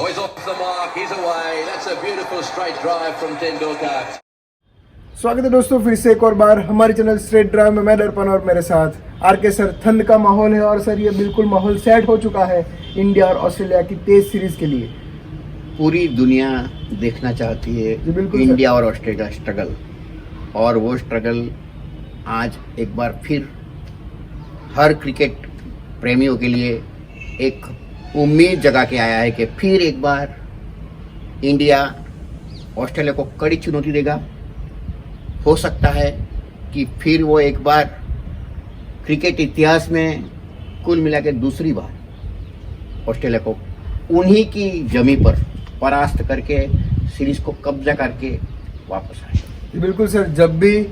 He's off the mark, he's away. That's a beautiful straight drive from Tendulkar. स्वागत है दोस्तों फिर से एक और बार हमारे चैनल स्ट्रेट ड्राइव में। मैं दर्पण और मेरे साथ आर के सर। ठंड का माहौल है और सर ये बिल्कुल माहौल सेट हो चुका है इंडिया और ऑस्ट्रेलिया की टेस्ट सीरीज के लिए। पूरी दुनिया देखना चाहती है जी बिल्कुल इंडिया और ऑस्ट्रेलिया स्ट्रगल, और वो स्ट्रगल आज एक बार फिर हर क्रिकेट प्रेमियों के लिए एक उम्मीद जगा के आया है कि फिर एक बार इंडिया ऑस्ट्रेलिया को कड़ी चुनौती देगा। हो सकता है कि फिर वो एक बार क्रिकेट इतिहास में कुल मिला के दूसरी बार ऑस्ट्रेलिया को उन्हीं की जमी पर परास्त करके सीरीज को कब्जा करके वापस आए। बिल्कुल सर, जब भी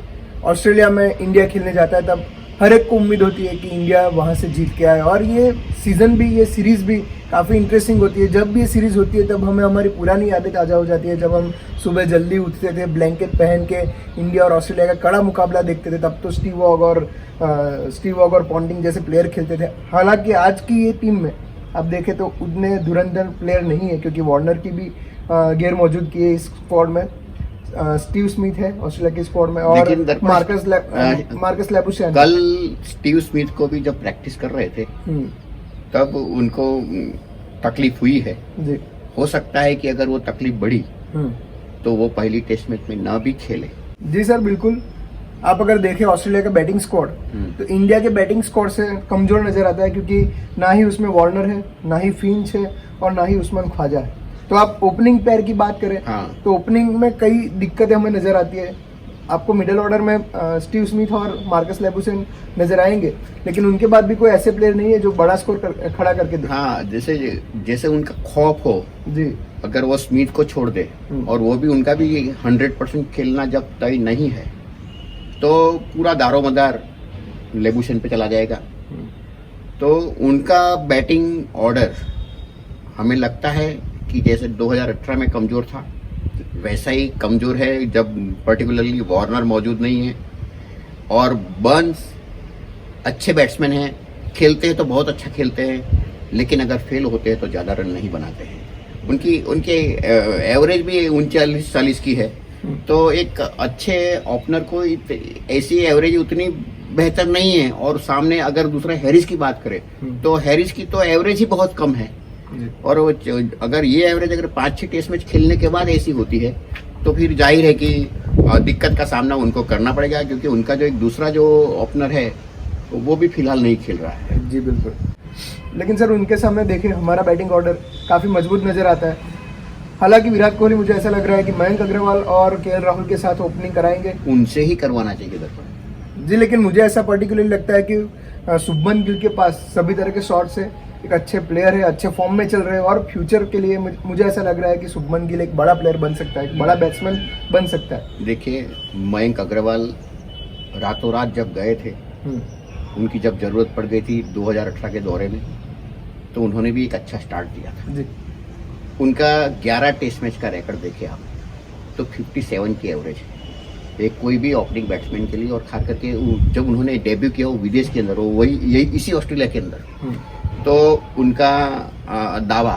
ऑस्ट्रेलिया में इंडिया खेलने जाता है तब हर एक को उम्मीद होती है कि इंडिया वहां से जीत के आए। और ये सीजन भी, ये सीरीज भी काफ़ी इंटरेस्टिंग होती है। जब भी ये सीरीज होती है तब हमें हमारी पुरानी यादें ताज़ा हो जाती है। जब हम सुबह जल्दी उठते थे, ब्लैंकेट पहन के इंडिया और ऑस्ट्रेलिया का कड़ा मुकाबला देखते थे, तब तो स्टीव वॉग और पॉन्टिंग जैसे प्लेयर खेलते थे। हालांकि आज की ये टीम में आप देखें तो उतने धुरंधर प्लेयर नहीं है, क्योंकि वार्नर की भी गैर मौजूदगी है इस स्क्वाड में। स्टीव स्मिथ है ऑस्ट्रेलिया के स्क्वाड में और मार्कस लैबुशैन। कल स्टीव स्मिथ को भी जब प्रैक्टिस कर रहे थे तब उनको तकलीफ हुई है। जी। हो सकता है कि अगर वो तकलीफ बढ़ी तो वो पहली टेस्ट मैच में ना भी खेले। जी सर बिल्कुल। आप अगर देखें ऑस्ट्रेलिया का बैटिंग स्क्वाड तो इंडिया के बैटिंग स्क्वाड से कमजोर नजर आता है, क्योंकि ना ही उसमें वार्नर है, ना ही फिंच है और ना ही उस्मान ख्वाजा है। तो आप ओपनिंग पेयर की बात करें तो ओपनिंग में कई दिक्कतें हमें नजर आती है। आपको मिडिल ऑर्डर में स्टीव स्मिथ और मार्कस लैबुशैन नजर आएंगे, लेकिन उनके बाद भी कोई ऐसे प्लेयर नहीं है जो बड़ा स्कोर खड़ा करके दे। हाँ, जैसे उनका खौफ हो जी। अगर वो स्मिथ को छोड़ दे, और वो भी उनका भी 100% खेलना जब तय नहीं है तो पूरा दारोमदार लैबुशैन पे चला जाएगा। तो उनका बैटिंग ऑर्डर हमें लगता है कि जैसे 2018 में कमजोर था वैसा ही कमजोर है, जब पर्टिकुलरली वार्नर मौजूद नहीं है। और बर्न्स अच्छे बैट्समैन हैं, खेलते हैं तो बहुत अच्छा खेलते हैं, लेकिन अगर फेल होते हैं तो ज़्यादा रन नहीं बनाते हैं। उनके एवरेज भी 39-40 की है। तो एक अच्छे ओपनर को ऐसी एवरेज उतनी बेहतर नहीं है। और सामने अगर दूसरा हैरिस की बात करें तो हैरिस की तो एवरेज ही बहुत कम है। और वो अगर ये एवरेज अगर 5-6 टेस्ट मैच खेलने के बाद ऐसी होती है तो फिर जाहिर है कि दिक्कत का सामना उनको करना पड़ेगा, क्योंकि उनका जो एक दूसरा जो ओपनर है वो भी फिलहाल नहीं खेल रहा है। जी बिल्कुल। लेकिन सर उनके सामने देखें हमारा बैटिंग ऑर्डर काफ़ी मजबूत नजर आता है। हालांकि विराट कोहली, मुझे ऐसा लग रहा है कि मयंक अग्रवाल और केएल राहुल के साथ ओपनिंग कराएंगे। उनसे ही करवाना चाहिए दरअसल। जी, लेकिन मुझे ऐसा पर्टिकुलरली लगता है कि शुभमन गिल के पास सभी तरह के शॉट्स है, एक अच्छे प्लेयर है, अच्छे फॉर्म में चल रहे हैं, और फ्यूचर के लिए मुझे ऐसा लग रहा है कि शुभमन गिल एक बड़ा प्लेयर बन सकता है, एक बड़ा बैट्समैन बन सकता है। देखिए, मयंक अग्रवाल रातों रात जब गए थे, उनकी जब जरूरत पड़ गई थी 2018 के दौरे में, तो उन्होंने भी एक अच्छा स्टार्ट दिया था। जी। उनका 11 टेस्ट मैच का रिकॉर्ड देखे आप तो 57 की एवरेज है एक कोई भी ओपनिंग बैट्समैन के लिए। और खास करके जब उन्होंने डेब्यू किया वो विदेश के अंदर, वो यही इसी ऑस्ट्रेलिया के अंदर, तो उनका दावा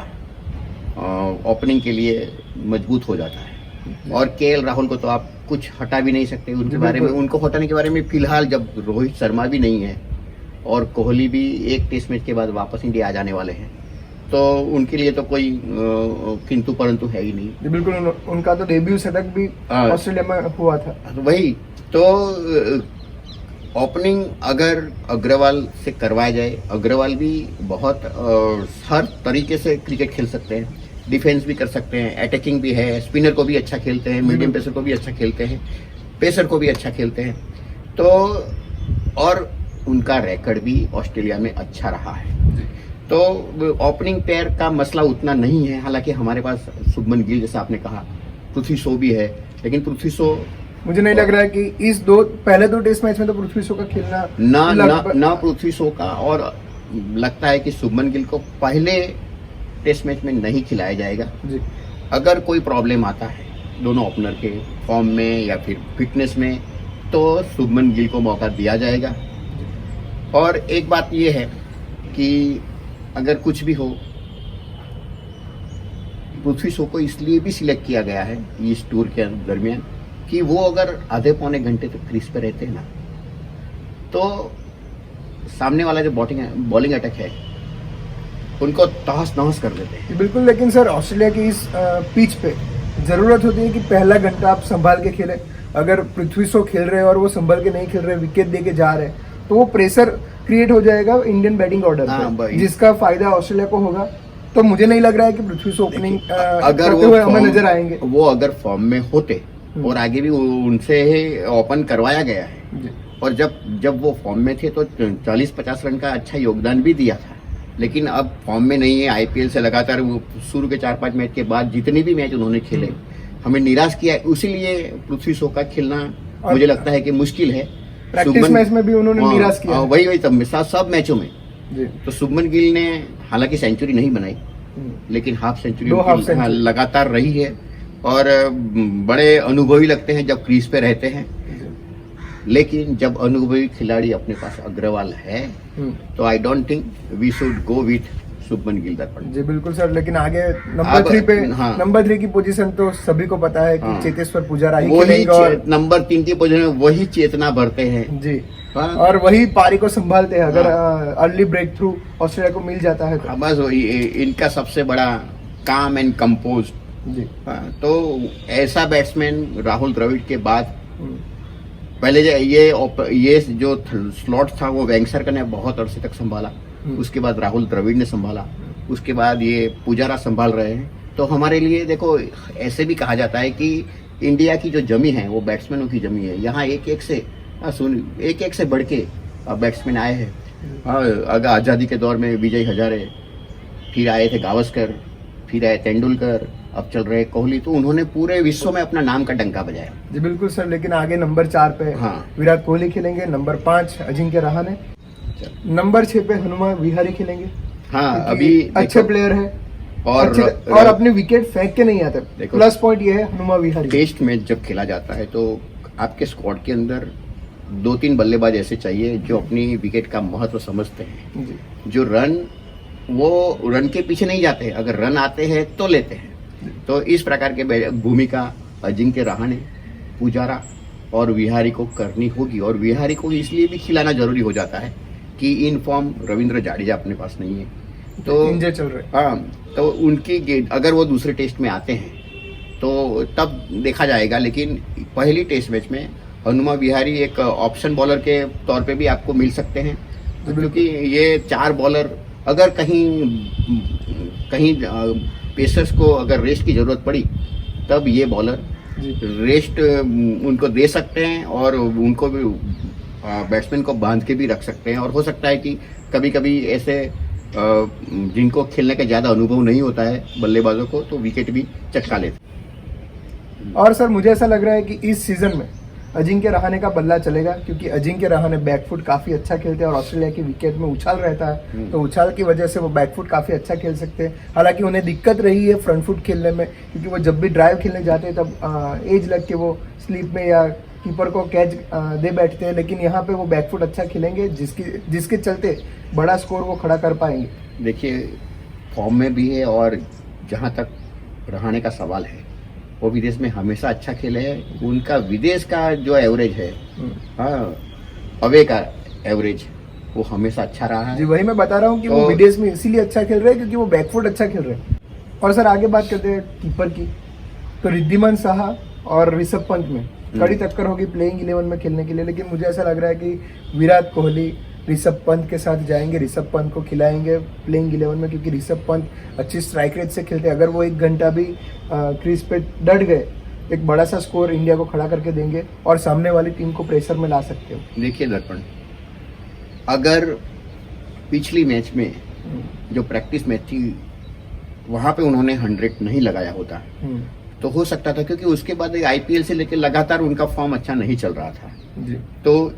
ओपनिंग के लिए मजबूत हो जाता है। और केएल राहुल को तो आप कुछ हटा भी नहीं सकते उनके बारे में। उनको हटाने के बारे में फिलहाल, जब रोहित शर्मा भी नहीं है और कोहली भी एक टेस्ट मैच के बाद वापस इंडिया आ जाने वाले हैं, तो उनके लिए तो कोई किंतु परंतु है ही नहीं। बिल्कुल। उनका तो डेब्यू शतक भी ऑस्ट्रेलिया में हुआ था। तो वही तो ओपनिंग अगर अग्रवाल से करवाया जाए, अग्रवाल भी बहुत हर तरीके से क्रिकेट खेल सकते हैं, डिफेंस भी कर सकते हैं, अटैकिंग भी है, स्पिनर को भी अच्छा खेलते हैं, मीडियम पेसर को भी अच्छा खेलते हैं, पेसर को भी अच्छा खेलते हैं। तो और उनका रिकॉर्ड भी ऑस्ट्रेलिया में अच्छा रहा है। तो ओपनिंग पेयर का मसला उतना नहीं है। हालांकि हमारे पास शुभमन गिल, जैसा आपने कहा, पृथ्वी शॉ भी है, लेकिन पृथ्वी शॉ मुझे नहीं लग रहा है कि इस पहले दो टेस्ट मैच में तो पृथ्वी शॉ का खेलना ना पृथ्वी शॉ का, और लगता है कि शुभमन गिल को पहले टेस्ट मैच में नहीं खिलाया जाएगा। जी। अगर कोई प्रॉब्लम आता है दोनों ओपनर के फॉर्म में या फिर फिटनेस में, तो शुभमन गिल को मौका दिया जाएगा। और एक बात यह है कि अगर कुछ भी हो, पृथ्वी शॉ को इसलिए भी सिलेक्ट किया गया है इस टूर के दरमियान कि वो अगर आधे पौने घंटे तक क्रीज पे रहते हैं ना, तो सामने वाला जो बॉलिंग अटैक है उनको तहस नहस कर देते हैं। बिल्कुल, लेकिन सर ऑस्ट्रेलिया की इस पिच पे जरूरत होती है कि पहला घंटा आप संभाल के खेलें। अगर पृथ्वी शॉ खेल रहे हैं और वो संभल के नहीं खेल रहे, विकेट दे के जा रहे हैं, तो वो प्रेशर क्रिएट हो जाएगा इंडियन बैटिंग ऑर्डर पे, जिसका फायदा ऑस्ट्रेलिया को होगा। तो मुझे नहीं लग रहा है कि पृथ्वी शॉ ओपनिंग अगर करते हुए हमें नजर आएंगे। वो अगर फॉर्म में होते और आगे भी उनसे ओपन करवाया गया है, और जब वो फॉर्म में थे तो 40-50 रन का अच्छा योगदान भी दिया था, लेकिन अब फॉर्म में नहीं है। आईपीएल से लगातार वो शुरू के 4-5 मैच के बाद जितने भी मैच उन्होंने खेले हमें निराश किया, इसीलिए पृथ्वी शॉ का खेलना मुझे लगता है कि मुश्किल है। प्रैक्टिस मैच में भी उन्होंने निराश किया, वही सब मैचों में। तो शुभमन गिल ने हालांकि सेंचुरी नहीं बनाई, लेकिन हाफ सेंचुरी लगातार रही है, और बड़े अनुभवी लगते हैं जब क्रीज पे रहते हैं। लेकिन जब अनुभवी खिलाड़ी अपने पास अग्रवाल है, तो I don't think we should go with Shubman Gill Darpan. जी बिल्कुल सर, लेकिन आगे नंबर 3 पे नंबर 3 की पोजीशन तो सभी को पता है कि चेतेश्वर पुजारा ही खेलेंगे, और नंबर 3 की पोजीशन में वही चेतना भरते हैं जी। और वही पारी को संभालते हैं। अगर अर्ली ब्रेक थ्रू ऑस्ट्रेलिया को मिल जाता है तो बस इनका सबसे बड़ा काम एंड कंपोज जी। तो ऐसा बैट्समैन राहुल द्रविड़ के बाद पहले ये जो स्लॉट था वो वेंगसरकर ने बहुत अरसे तक संभाला, उसके बाद राहुल द्रविड़ ने संभाला, उसके बाद ये पुजारा संभाल रहे हैं। तो हमारे लिए देखो, ऐसे भी कहा जाता है कि इंडिया की जो जमी है वो बैट्समैनों की जमी है। यहाँ एक एक से बढ़ के बैट्समैन आए हैं। अगर आज़ादी के दौर में विजय हजारे, फिर आए थे गावस्कर, फिर आए तेंदुलकर, अब चल रहे कोहली। तो उन्होंने पूरे विश्व में अपना नाम का डंका बजाया। जी बिल्कुल सर, लेकिन आगे नंबर 4 पे विराट कोहली खेलेंगे, नंबर 5 अजिंक्य रहाणे, नंबर 6 पे हनुमा विहारी खेलेंगे। अभी अच्छे प्लेयर है और अपने विकेट फेंक के नहीं आते। प्लस पॉइंट ये है हनुमा विहारी। टेस्ट मैच जब खेला जाता है तो आपके स्क्वाड के अंदर 2-3 बल्लेबाज ऐसे चाहिए जो अपनी विकेट का महत्व समझते हैं, जो वो रन के पीछे नहीं जाते, अगर रन आते हैं तो लेते हैं। तो इस प्रकार के भूमिका अजिंक्य रहाणे, पुजारा और विहारी को करनी होगी, और विहारी को इसलिए भी खिलाना जरूरी हो जाता है कि इन फॉर्म रविंद्र जाडेजा अपने पास नहीं है, तो इंजर चल रहे। तो उनकी अगर वो दूसरे टेस्ट में आते हैं तो तब देखा जाएगा। लेकिन पहली टेस्ट मैच में हनुमा विहारी एक ऑप्शन बॉलर के तौर पे भी आपको मिल सकते हैं, क्योंकि ये 4 बॉलर अगर कहीं पेसर्स को अगर रेस्ट की जरूरत पड़ी तब ये बॉलर रेस्ट उनको दे सकते हैं, और उनको भी बैट्समैन को बांध के भी रख सकते हैं। और हो सकता है कि कभी कभी ऐसे जिनको खेलने का ज्यादा अनुभव नहीं होता है बल्लेबाजों को, तो विकेट भी चटका लेते। और सर मुझे ऐसा लग रहा है कि इस सीजन में अजिंक्य रहाणे का बल्ला चलेगा, क्योंकि अजिंक्य रहाणे बैकफुट काफी अच्छा खेलते हैं और ऑस्ट्रेलिया की विकेट में उछाल रहता है, तो उछाल की वजह से वो बैकफुट काफी अच्छा खेल सकते हैं। हालांकि उन्हें दिक्कत रही है फ्रंट फुट खेलने में, क्योंकि वो जब भी ड्राइव खेलने जाते हैं तब एज लग के वो स्लीप में या कीपर को कैच दे बैठते हैं। लेकिन यहाँ पे वो बैकफुट अच्छा खेलेंगे, जिसके चलते बड़ा स्कोर वो खड़ा कर पाएंगे। देखिए, फॉर्म में भी है, और जहाँ तक रहाणे का सवाल है, वो विदेश में हमेशा अच्छा खेले हैं। उनका विदेश का जो एवरेज है, अवे का एवरेज, वो हमेशा अच्छा रहा है। जी वही मैं बता रहा हूँ कि वो विदेश में इसीलिए अच्छा खेल रहे हैं क्योंकि वो बैकफुट अच्छा खेल रहे हैं। और सर आगे बात करते हैं कीपर की, तो रिद्धिमान साहा और ऋषभ पंत में कड़ी टक्कर होगी प्लेइंग 11 में खेलने के लिए। लेकिन मुझे ऐसा लग रहा है कि विराट कोहली ऋषभ पंत के साथ जाएंगे, ऋषभ पंत को खिलाएंगे प्लेइंग 11 में, क्योंकि ऋषभ पंत अच्छी स्ट्राइक रेट से खेलते हैं। अगर वो 1 घंटा भी क्रीज पे डट गए, एक बड़ा सा स्कोर इंडिया को खड़ा करके देंगे और सामने वाली टीम को प्रेशर में ला सकते हो। देखिए दर्पण, अगर पिछली मैच में जो प्रैक्टिस मैच थी वहां पे उन्होंने 100 नहीं लगाया होता तो हो सकता था, क्योंकि उसके बाद आईपीएल से लेकर लगातार उनका फॉर्म अच्छा नहीं चल रहा था जी। तो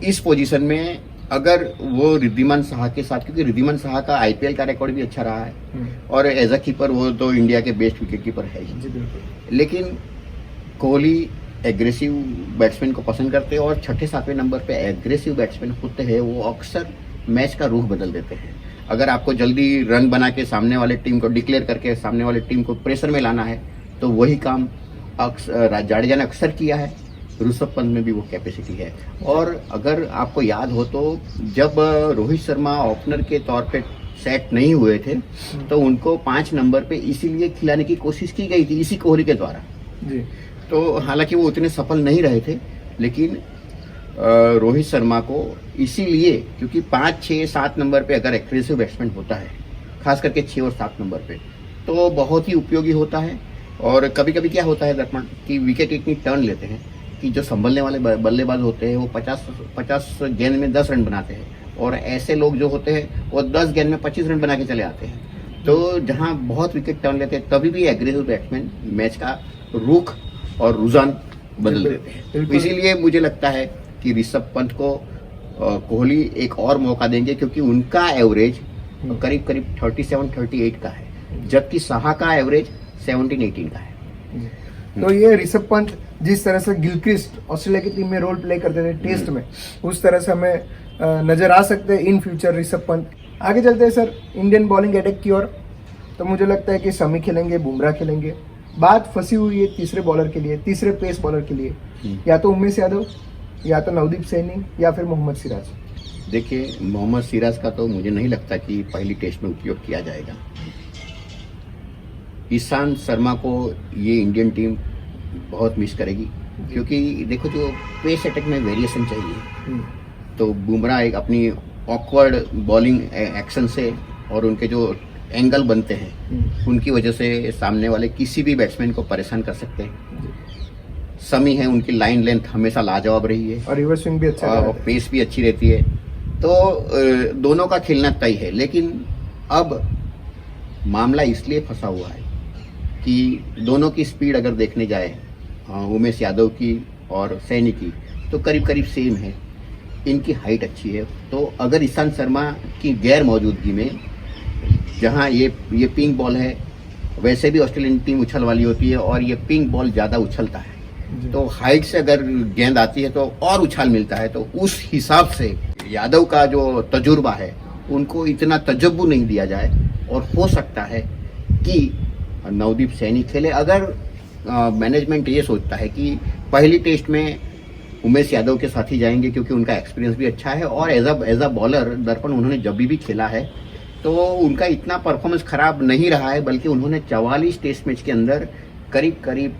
इस पोजीशन में अगर वो रिद्धिमान साहा के साथ, क्योंकि रिद्धिमान साहा का आईपीएल का रिकॉर्ड भी अच्छा रहा है और एज अ कीपर वो तो इंडिया के बेस्ट विकेट कीपर है ही, लेकिन कोहली एग्रेसिव बैट्समैन को पसंद करते हैं और 6-7वें नंबर पे एग्रेसिव बैट्समैन होते हैं, वो अक्सर मैच का रुख बदल देते हैं। अगर आपको जल्दी रन बना के सामने वाले टीम को डिक्लेयर करके सामने वाले टीम को प्रेशर में लाना है, तो वही काम जाडेजा ने अक्सर किया है। ऋषभ पंत में भी वो कैपेसिटी है। और अगर आपको याद हो तो जब रोहित शर्मा ओपनर के तौर पे सेट नहीं हुए थे तो उनको 5 नंबर पे इसीलिए खिलाने की कोशिश की गई थी, इसी कोहली के द्वारा जी। तो हालांकि वो उतने सफल नहीं रहे थे, लेकिन रोहित शर्मा को इसीलिए, क्योंकि 5, 6, 7 नंबर पे अगर एग्रेसिव बैट्समैन होता है, खास करके 6 और 7 नंबर पे, तो बहुत ही उपयोगी होता है। और कभी कभी क्या होता है दर्पण कि विकेट इतनी टर्न लेते हैं कि जो संभलने वाले बल्लेबाज होते हैं वो 50 गेंद में 10 रन बनाते हैं, और ऐसे लोग जो होते हैं वो 10 गेंद में 25 रन बना के चले आते हैं। तो जहां बहुत विकेट टर्न लेते हैं तभी भी एग्रेसिव बैट्समैन मैच का रुख और रुझान बदल देते हैं। इसीलिए मुझे लगता है कि ऋषभ पंत को कोहली एक और मौका देंगे, क्योंकि उनका एवरेज करीब करीब 37-38 का है, जबकि साहा का एवरेज 17-18 का है। तो ये ऋषभ पंत जिस तरह से गिलक्रिस्ट ऑस्ट्रेलिया की टीम में रोल प्ले करते थे टेस्ट में, उस तरह से हमें नजर आ सकते हैं इन फ्यूचर ऋषभ पंत। आगे चलते हैं सर इंडियन बॉलिंग अटैक की ओर। तो मुझे लगता है कि शमी खेलेंगे, बुमराह खेलेंगे। बात फंसी हुई है तीसरे बॉलर के लिए, तीसरे पेस बॉलर के लिए, या तो उमेश यादव, या तो नवदीप सैनी, या फिर मोहम्मद सिराज। देखिए, मोहम्मद सिराज का तो मुझे नहीं लगता कि पहली टेस्ट में उपयोग किया जाएगा। ईशांत शर्मा को ये इंडियन टीम बहुत मिस करेगी, क्योंकि देखो जो पेस अटैक में वेरिएशन चाहिए, तो बुमराह एक अपनी ऑकवर्ड बॉलिंग एक्शन से और उनके जो एंगल बनते हैं उनकी वजह से सामने वाले किसी भी बैट्समैन को परेशान कर सकते हैं। शमी है, उनकी लाइन लेंथ हमेशा लाजवाब रही है, और रिवर्स स्विंग भी अच्छा है, और पेस भी अच्छी रहती है। तो दोनों का खेलना तय है। लेकिन अब मामला इसलिए फंसा हुआ है कि दोनों की स्पीड अगर देखने जाए, उमेश यादव की और सैनी की, तो करीब करीब सेम है। इनकी हाइट अच्छी है, तो अगर ईशांत शर्मा की गैर मौजूदगी में, जहां ये पिंक बॉल है, वैसे भी ऑस्ट्रेलियन टीम उछल वाली होती है और ये पिंक बॉल ज़्यादा उछलता है, तो हाइट से अगर गेंद आती है तो और उछाल मिलता है। तो उस हिसाब से यादव का जो तजुर्बा है उनको इतना तजब्बु नहीं दिया जाए, और हो सकता है कि नवदीप सैनी खेले। अगर मैनेजमेंट ये सोचता है कि पहली टेस्ट में उमेश यादव के साथ ही जाएंगे, क्योंकि उनका एक्सपीरियंस भी अच्छा है, और एज अ बॉलर दर्पण उन्होंने जब भी खेला है तो उनका इतना परफॉर्मेंस खराब नहीं रहा है, बल्कि उन्होंने 44 टेस्ट मैच के अंदर करीब करीब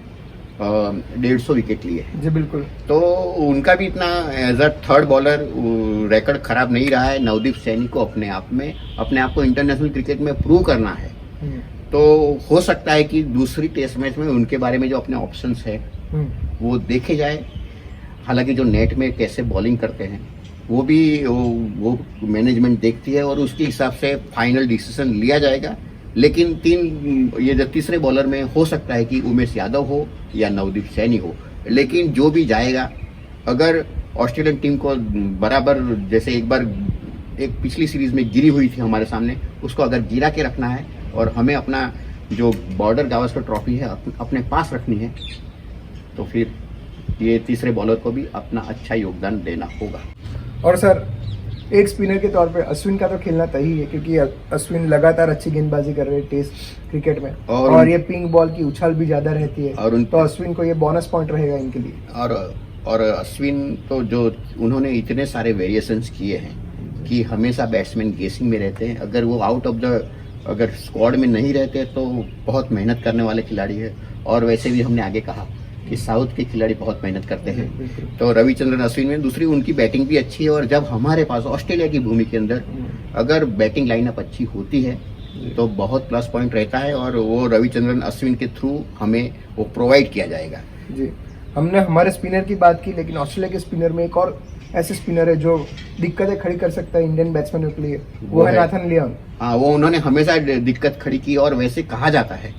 150 विकेट लिए हैं। जी बिल्कुल। तो उनका भी इतना as a third bowler record खराब नहीं रहा है। नवदीप सैनी को अपने आप को इंटरनेशनल क्रिकेट में प्रूव करना है, तो हो सकता है कि दूसरी टेस्ट मैच में उनके बारे में जो अपने ऑप्शंस है वो देखे जाए। हालांकि जो नेट में कैसे बॉलिंग करते हैं वो भी वो मैनेजमेंट देखती है, और उसके हिसाब से फाइनल डिसीजन लिया जाएगा। लेकिन ये जो तीसरे बॉलर में हो सकता है कि उमेश यादव हो या नवदीप सैनी हो। लेकिन जो भी जाएगा, अगर ऑस्ट्रेलियन टीम को बराबर, जैसे एक पिछली सीरीज में गिरी हुई थी हमारे सामने, उसको अगर गिरा के रखना है और हमें अपना जो बॉर्डर गावस्कर ट्रॉफी है अपने पास रखनी है, तो फिर ये तीसरे बॉलर को भी अपना अच्छा योगदान देना होगा। और सर एक स्पिनर के तौर पे अश्विन का तो खेलना तय ही है, क्योंकि अश्विन लगातार अच्छी गेंदबाजी कर रहे हैं टेस्ट क्रिकेट में, और ये पिंक बॉल की उछाल भी ज्यादा रहती है, और तो अश्विन को ये बोनस पॉइंट रहेगा इनके लिए। और अश्विन तो जो उन्होंने इतने सारे वेरिएशंस किए हैं कि हमेशा बैट्समैन गेसिंग में रहते हैं। अगर वो अगर स्क्वाड में नहीं रहते तो बहुत मेहनत करने वाले खिलाड़ी है, और वैसे भी हमने आगे कहा कि साउथ के खिलाड़ी बहुत मेहनत करते हैं। तो रविचंद्रन अश्विन में दूसरी उनकी बैटिंग भी अच्छी है, और जब हमारे पास ऑस्ट्रेलिया की भूमि के अंदर अगर बैटिंग लाइनअप अच्छी होती है तो बहुत प्लस पॉइंट रहता है, और वो रविचंद्रन अश्विन के थ्रू हमें वो प्रोवाइड किया जाएगा। जी, हमने हमारे स्पिनर की बात की, लेकिन ऑस्ट्रेलिया के स्पिनर में एक और ऐसे स्पिनर है जो दिक्कतें खड़ी कर सकता है इंडियन बैट्समैनों के लिए, वो है नाथन लियोन। हाँ, वो उन्होंने हमेशा दिक्कत खड़ी की, और वैसे कहा जाता है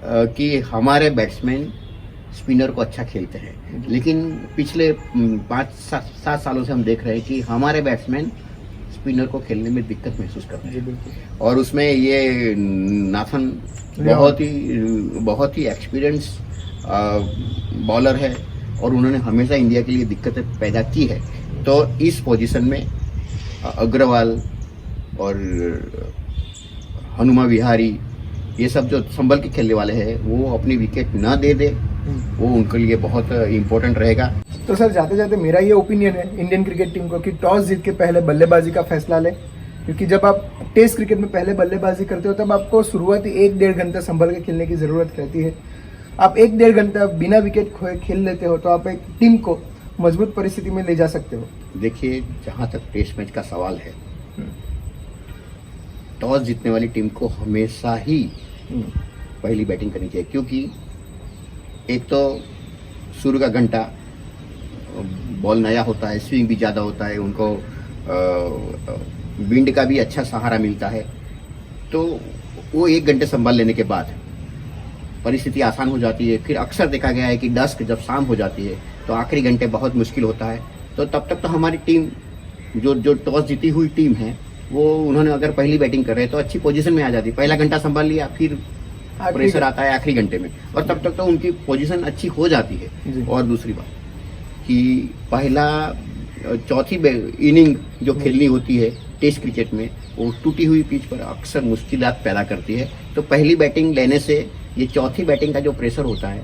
कि हमारे बैट्समैन स्पिनर को अच्छा खेलते हैं, लेकिन पिछले 5-7 सालों से हम देख रहे हैं कि हमारे बैट्समैन स्पिनर को खेलने में दिक्कत महसूस करते हैं। और उसमें ये नाथन बहुत ही एक्सपीरियंस बॉलर है, और उन्होंने हमेशा इंडिया के लिए दिक्कतें पैदा की है। तो इस पोजीशन में अग्रवाल और हनुमा विहारी, ये सब जो संभल के खेलने वाले हैं वो अपनी विकेट न दे दे, वो उनके लिए बहुत इम्पोर्टेंट रहेगा। तो सर जाते जाते मेरा ये ओपिनियन है इंडियन क्रिकेट टीम को कि टॉस जीत के पहले बल्लेबाजी का फैसला ले, क्योंकि जब आप टेस्ट क्रिकेट में पहले बल्लेबाजी करते हो तब आपको शुरुआती 1-1.5 घंटा संभल के खेलने की ज़रूरत रहती है। आप 1-1.5 घंटा बिना विकेट खोए खेल लेते हो तो आप एक टीम को मजबूत परिस्थिति में ले जा सकते हो। देखिए, जहाँ तक टेस्ट मैच का सवाल है, टॉस जीतने वाली टीम को हमेशा ही पहली बैटिंग करनी चाहिए, क्योंकि एक तो शुरू का घंटा बॉल नया होता है, स्विंग भी ज़्यादा होता है, उनको विंड का भी अच्छा सहारा मिलता है, तो वो 1 घंटे संभाल लेने के बाद परिस्थिति आसान हो जाती है। फिर अक्सर देखा गया है कि डस्क जब शाम हो जाती है तो आखिरी घंटे बहुत मुश्किल होता है। तो तब तक तो हमारी टीम जो टॉस जीती हुई टीम है वो उन्होंने अगर पहली बैटिंग कर रहे तो अच्छी पोजीशन में आ जाती, पहला घंटा संभाल लिया, फिर प्रेशर आता है आखिरी घंटे में, और तब तक तो उनकी पोजीशन अच्छी हो जाती है। और दूसरी बात कि पहला चौथी इनिंग जो खेलनी होती है टेस्ट क्रिकेट में, वो टूटी हुई पिच पर अक्सर मुश्किलात पैदा करती है। तो पहली बैटिंग लेने से ये चौथी बैटिंग का जो प्रेशर होता है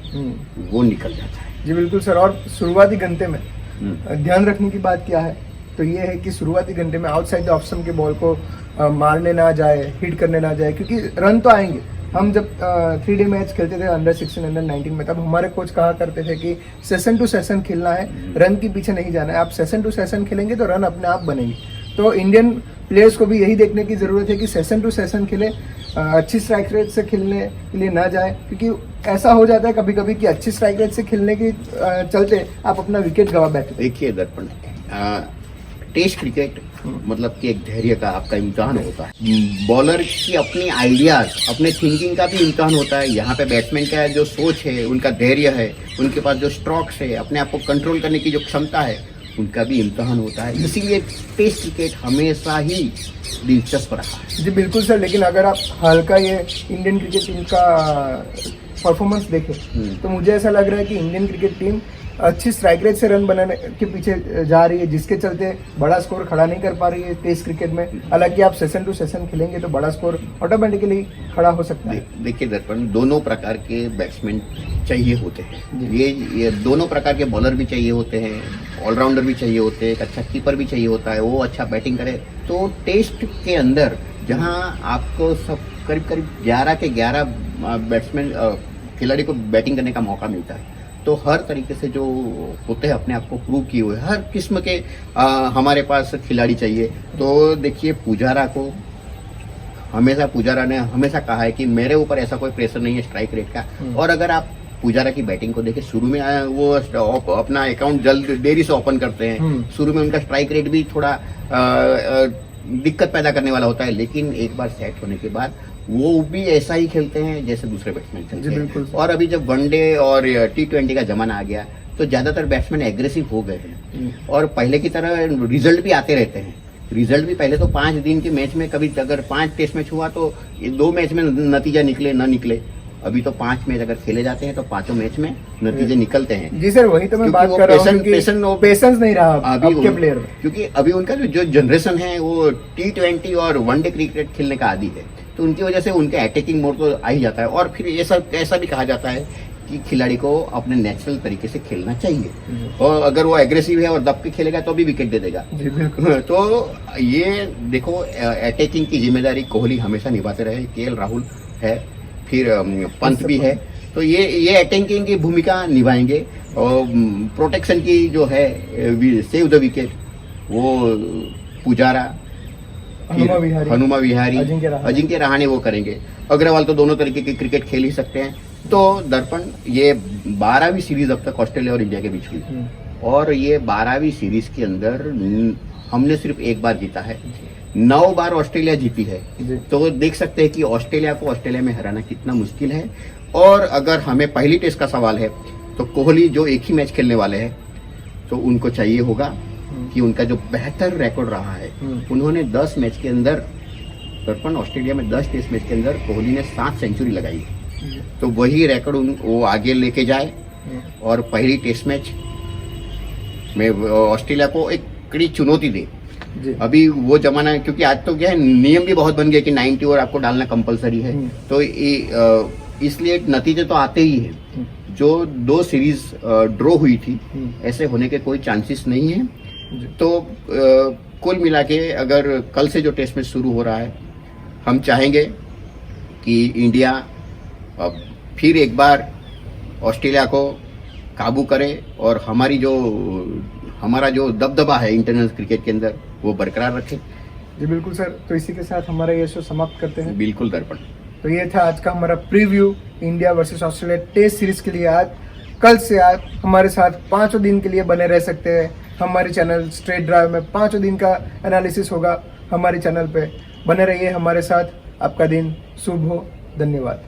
वो निकल जाता है। जी बिल्कुल सर। और शुरुआती घंटे में ध्यान रखने की बात क्या है, तो ये है कि शुरुआती घंटे में आउटसाइड द ऑफ स्टंप के बॉल को मारने ना जाए, हिट करने ना जाए, क्योंकि रन तो आएंगे। हम जब 3 डे मैच खेलते थे अंडर 16 अंडर 19 में, तब हमारे कोच कहा करते थे कि सेशन टू सेशन खेलना है, रन के पीछे नहीं जाना है। आप सेशन टू सेशन खेलेंगे तो रन अपने आप बनेंगे। तो इंडियन प्लेयर्स को भी यही देखने की ज़रूरत है कि सेशन टू सेशन खेले, अच्छी स्ट्राइक रेट से खेलने के लिए ना जाए, क्योंकि ऐसा हो जाता है कभी कभी कि अच्छी स्ट्राइक रेट से खेलने के चलते आप अपना विकेट गवा बैठे। देखिए दर्पण, टेस्ट क्रिकेट मतलब कि एक धैर्य का आपका इम्तिहान होता है। बॉलर की अपनी आइडियाज, अपने थिंकिंग का भी इम्तिहान होता है। यहाँ पे बैट्समैन का जो सोच है, उनका धैर्य है, उनके पास जो स्ट्रोक्स है, अपने आप को कंट्रोल करने की जो क्षमता है, उनका भी इम्तिहान होता है। इसीलिए टेस्ट क्रिकेट हमेशा ही दिलचस्प रहा है। जी बिल्कुल सर। लेकिन अगर आप हल्का ये इंडियन क्रिकेट टीम का परफॉर्मेंस देखें तो मुझे ऐसा लग रहा है कि इंडियन क्रिकेट टीम अच्छी स्ट्राइक रेट से रन बनाने के पीछे जा रही है, जिसके चलते बड़ा स्कोर खड़ा नहीं कर पा रही है टेस्ट क्रिकेट में। हालांकि आप सेशन टू सेशन खेलेंगे तो बड़ा स्कोर ऑटोमेटिकली खड़ा हो सकता है। देखिए दर्पण, दोनों प्रकार के बैट्समैन चाहिए होते हैं। ये दोनों प्रकार के बॉलर भी चाहिए होते हैं, ऑलराउंडर भी चाहिए होते हैं, एक अच्छा कीपर भी चाहिए होता है, वो अच्छा बैटिंग करे। तो टेस्ट के अंदर जहां आपको सब करीब 11 के 11 बैट्समैन खिलाड़ी को बैटिंग करने का मौका मिलता है, तो हर तरीके से जो होते हैं अपने आप को प्रूव किए हुए हर किस्म के हमारे पास खिलाड़ी चाहिए। तो देखिए, पुजारा ने हमेशा कहा है कि मेरे ऊपर ऐसा कोई प्रेशर नहीं है स्ट्राइक रेट का। और अगर आप पुजारा की बैटिंग को देखें, शुरू में वो अपना अकाउंट जल्द देरी से ओपन करते हैं, शुरू में उनका स्ट्राइक रेट भी थोड़ा दिक्कत पैदा करने वाला होता है, लेकिन एक बार सेट होने के बाद वो भी ऐसा ही खेलते हैं जैसे दूसरे बैट्समैन खेलते हैं। और अभी जब वनडे और T20 का जमाना आ गया तो ज्यादातर बैट्समैन एग्रेसिव हो गए हैं, और पहले की तरह रिजल्ट भी आते रहते हैं। रिजल्ट भी पहले तो 5 दिन के मैच में, कभी अगर 5 टेस्ट मैच हुआ तो 2 मैच में नतीजा निकले ना निकले। अभी तो 5 मैच अगर खेले जाते हैं तो 5 मैच में नतीजे निकलते हैं। जी सर, वही तो मैं बात कर रहा हूँ कि पेशेंस नहीं रहा आपके प्लेयर में, क्योंकि अभी उनका जो जनरेशन है वो T20 और वनडे क्रिकेट खेलने का आदी है, तो उनकी वजह से उनके अटैकिंग मोड तो आ ही जाता है। और फिर ये सब ऐसा भी कहा जाता है कि खिलाड़ी को अपने नेचुरल तरीके से खेलना चाहिए, और अगर वो एग्रेसिव है और दब के खेलेगा तो भी विकेट दे देगा। तो ये देखो, अटैकिंग की जिम्मेदारी कोहली हमेशा निभाते रहे, KL राहुल है, फिर पंत भी है, तो ये अटैकिंग की भूमिका निभाएंगे। और प्रोटेक्शन की जो है, सेव द विकेट, वो पुजारा, हनुमा विहारी, अजिंक्य रहाणे वो करेंगे। अग्रवाल तो दोनों तरीके की क्रिकेट खेल ही सकते हैं। तो दर्पण, ये 12वीं सीरीज अब तक ऑस्ट्रेलिया और इंडिया के बीच हुई, और ये 12वीं सीरीज के अंदर हमने सिर्फ एक बार जीता है, 9 बार ऑस्ट्रेलिया जीती है। तो देख सकते हैं कि ऑस्ट्रेलिया को ऑस्ट्रेलिया में हराना कितना मुश्किल है। और अगर हमें पहली टेस्ट का सवाल है तो कोहली जो एक ही मैच खेलने वाले हैं, तो उनको चाहिए होगा कि उनका जो बेहतर रिकॉर्ड रहा है, उन्होंने 10 मैच के अंदर, दर्पण ऑस्ट्रेलिया में 10 टेस्ट मैच के अंदर कोहली ने 7 सेंचुरी लगाई, तो वही रिकॉर्ड वो आगे लेके जाए और पहली टेस्ट मैच में ऑस्ट्रेलिया को एक कड़ी चुनौती दे। जी। अभी वो जमाना है, क्योंकि आज तो क्या है, नियम भी बहुत बन गए कि 90 ओवर आपको डालना कंपलसरी है। तो इसलिए नतीजे तो आते ही है। जो 2 सीरीज ड्रॉ हुई थी, ऐसे होने के कोई चांसेस नहीं है। तो कुल मिला के अगर कल से जो टेस्ट मैच शुरू हो रहा है, हम चाहेंगे कि इंडिया फिर एक बार ऑस्ट्रेलिया को काबू करे और हमारा जो दबदबा है इंटरनेशनल क्रिकेट के अंदर वो बरकरार रखे। जी बिल्कुल सर, तो इसी के साथ हमारा ये शो समाप्त करते हैं। बिल्कुल दर्पण। तो ये था आज का हमारा preview India versus Australia test series के लिए। आज कल से आप हमारे साथ 5 दिन के लिए बने रह सकते हैं। हमारे चैनल स्ट्रेट ड्राइव में 5 दिन का एनालिसिस होगा हमारे चैनल पे। बने रहिए हमारे साथ। आपका दिन शुभ हो। धन्यवाद।